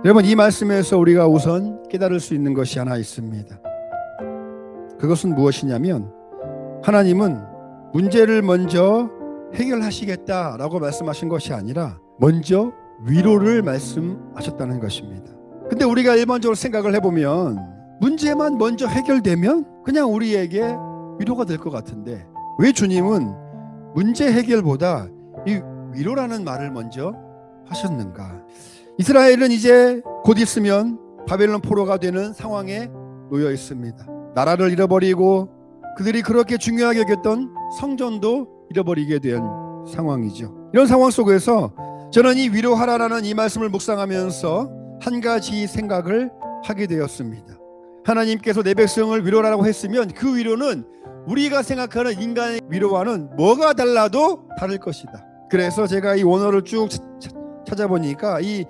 여러분, 이 말씀에서 우리가 우선 깨달을 수 있는 것이 하나 있습니다. 그것은 무엇이냐면, 하나님은 문제를 먼저 해결하시겠다라고 말씀하신 것이 아니라 먼저 위로를 말씀하셨다는 것입니다. 근데 우리가 일반적으로 생각을 해보면 문제만 먼저 해결되면 그냥 우리에게 위로가 될 것 같은데, 왜 주님은 문제 해결보다 이 위로라는 말을 먼저 하셨는가? 이스라엘은 이제 곧 있으면 바벨론 포로가 되는 상황에 놓여 있습니다. 나라를 잃어버리고 그들이 그렇게 중요하게 여겼던 성전도 잃어버리게 된 상황이죠. 이런 상황 속에서 저는 이 위로하라라는 이 말씀을 묵상하면서 한 가지 생각을 하게 되었습니다. 하나님께서 내 백성을 위로하라고 했으면 그 위로는 우리가 생각하는 인간의 위로와는 뭐가 달라도 다를 것이다. 그래서 제가 이 원어를 쭉 찾아보니까 이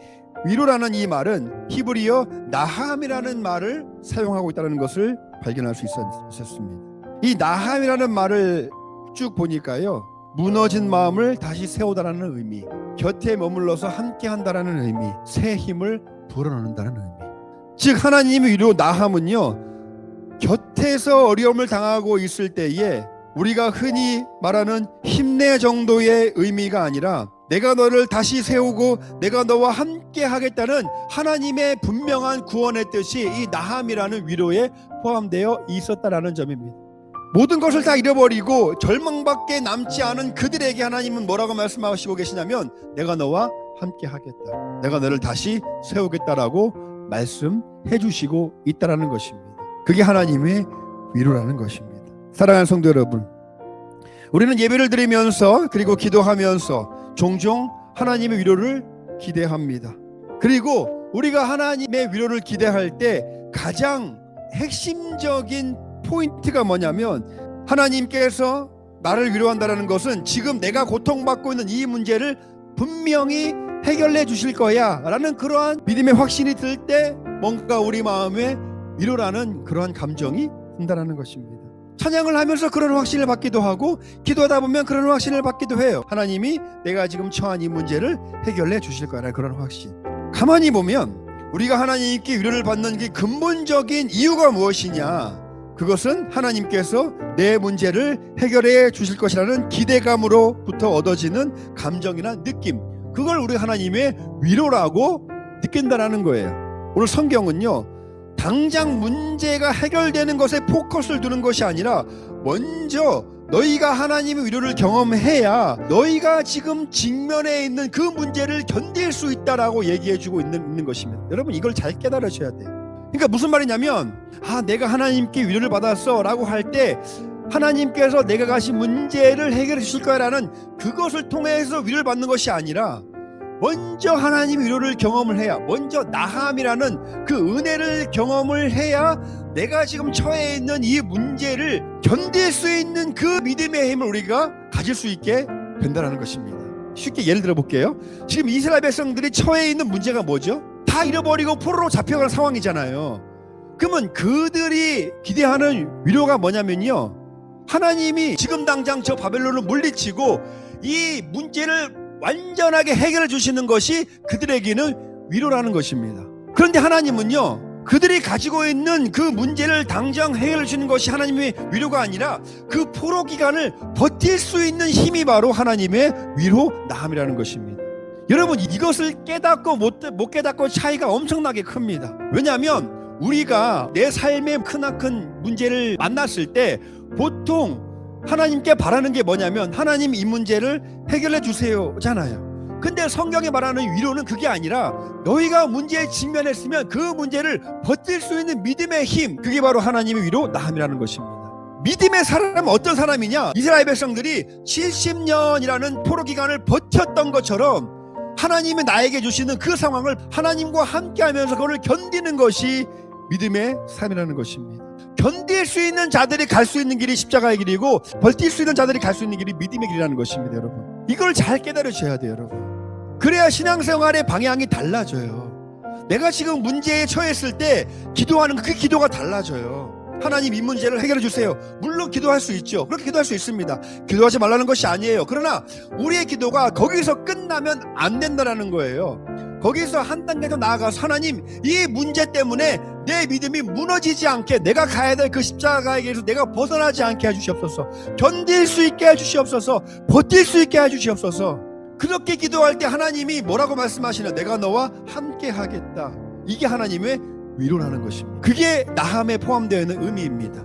위로라는 이 말은 히브리어 나함이라는 말을 사용하고 있다는 것을 발견할 수 있었습니다. 이 나함이라는 말을 쭉 보니까요, 무너진 마음을 다시 세우다라는 의미, 곁에 머물러서 함께 한다라는 의미, 새 힘을 불어넣는다는 의미. 즉 하나님의 위로 나함은요, 곁에서 어려움을 당하고 있을 때에 우리가 흔히 말하는 힘내 정도의 의미가 아니라 내가 너를 다시 세우고 내가 너와 함께 하겠다는 하나님의 분명한 구원의 뜻이 이 나함이라는 위로에 포함되어 있었다라는 점입니다. 모든 것을 다 잃어버리고 절망밖에 남지 않은 그들에게 하나님은 뭐라고 말씀하시고 계시냐면, 내가 너와 함께 하겠다, 내가 너를 다시 세우겠다라고 말씀해 주시고 있다라는 것입니다. 그게 하나님의 위로라는 것입니다. 사랑하는 성도 여러분, 우리는 예배를 드리면서 그리고 기도하면서 종종 하나님의 위로를 기대합니다. 그리고 우리가 하나님의 위로를 기대할 때 가장 핵심적인 포인트가 뭐냐면, 하나님께서 나를 위로한다는 것은 지금 내가 고통받고 있는 이 문제를 분명히 해결해 주실 거야 라는 그러한 믿음의 확신이 들 때 뭔가 우리 마음에 위로라는 그러한 감정이 든다는 것입니다. 찬양을 하면서 그런 확신을 받기도 하고 기도하다 보면 그런 확신을 받기도 해요. 하나님이 내가 지금 처한 이 문제를 해결해 주실 거라는 그런 확신. 가만히 보면 우리가 하나님께 위로를 받는 게 근본적인 이유가 무엇이냐, 그것은 하나님께서 내 문제를 해결해 주실 것이라는 기대감으로부터 얻어지는 감정이나 느낌, 그걸 우리 하나님의 위로라고 느낀다는 거예요. 오늘 성경은요, 당장 문제가 해결되는 것에 포커스를 두는 것이 아니라 먼저 너희가 하나님의 위로를 경험해야 너희가 지금 직면해 있는 그 문제를 견딜 수 있다라고 얘기해주고 있는 것입니다. 여러분, 이걸 잘 깨달으셔야 돼요. 그러니까 무슨 말이냐면, 내가 하나님께 위로를 받았어 라고 할 때 하나님께서 내가 가신 문제를 해결해 주실 거야 라는 그것을 통해서 위로를 받는 것이 아니라 먼저 하나님의 위로를 경험을 해야, 먼저 나함이라는 그 은혜를 경험을 해야 내가 지금 처해 있는 이 문제를 견딜 수 있는 그 믿음의 힘을 우리가 가질 수 있게 된다는 것입니다. 쉽게 예를 들어 볼게요. 지금 이스라엘 백성들이 처해 있는 문제가 뭐죠? 다 잃어버리고 포로로 잡혀갈 상황이잖아요. 그러면 그들이 기대하는 위로가 뭐냐면요, 하나님이 지금 당장 저 바벨론을 물리치고 이 문제를 완전하게 해결해 주시는 것이 그들에게는 위로라는 것입니다. 그런데 하나님은요, 그들이 가지고 있는 그 문제를 당장 해결해 주시는 것이 하나님의 위로가 아니라 그 포로 기간을 버틸 수 있는 힘이 바로 하나님의 위로 나함이라는 것입니다. 여러분, 이것을 깨닫고 못 깨닫고 차이가 엄청나게 큽니다. 왜냐하면 우리가 내 삶의 크나큰 문제를 만났을 때 보통 하나님께 바라는 게 뭐냐면, 하나님 이 문제를 해결해 주세요 잖아요. 근데 성경에 말하는 위로는 그게 아니라 너희가 문제에 직면했으면 그 문제를 버틸 수 있는 믿음의 힘, 그게 바로 하나님의 위로 나함이라는 것입니다. 믿음의 사람은 어떤 사람이냐, 이스라엘 백성들이 70년이라는 포로 기간을 버텼던 것처럼 하나님이 나에게 주시는 그 상황을 하나님과 함께 하면서 그걸 견디는 것이 믿음의 삶이라는 것입니다. 견딜 수 있는 자들이 갈 수 있는 길이 십자가의 길이고 버틸 수 있는 자들이 갈 수 있는 길이 믿음의 길이라는 것입니다. 여러분, 이걸 잘 깨달으셔야 돼요. 여러분, 그래야 신앙생활의 방향이 달라져요. 내가 지금 문제에 처했을 때 기도하는 그 기도가 달라져요. 하나님 이 문제를 해결해 주세요. 물론 기도할 수 있죠. 그렇게 기도할 수 있습니다. 기도하지 말라는 것이 아니에요. 그러나 우리의 기도가 거기서 끝나면 안 된다는 거예요. 거기서 한 단계 더 나아가서 하나님, 이 문제 때문에 내 믿음이 무너지지 않게, 내가 가야 될 그 십자가의 길에서 내가 벗어나지 않게 해주시옵소서. 견딜 수 있게 해주시옵소서. 버틸 수 있게 해주시옵소서. 그렇게 기도할 때 하나님이 뭐라고 말씀하시나? 내가 너와 함께 하겠다. 이게 하나님의 위로라는 것입니다. 그게 나함에 포함되어 있는 의미입니다.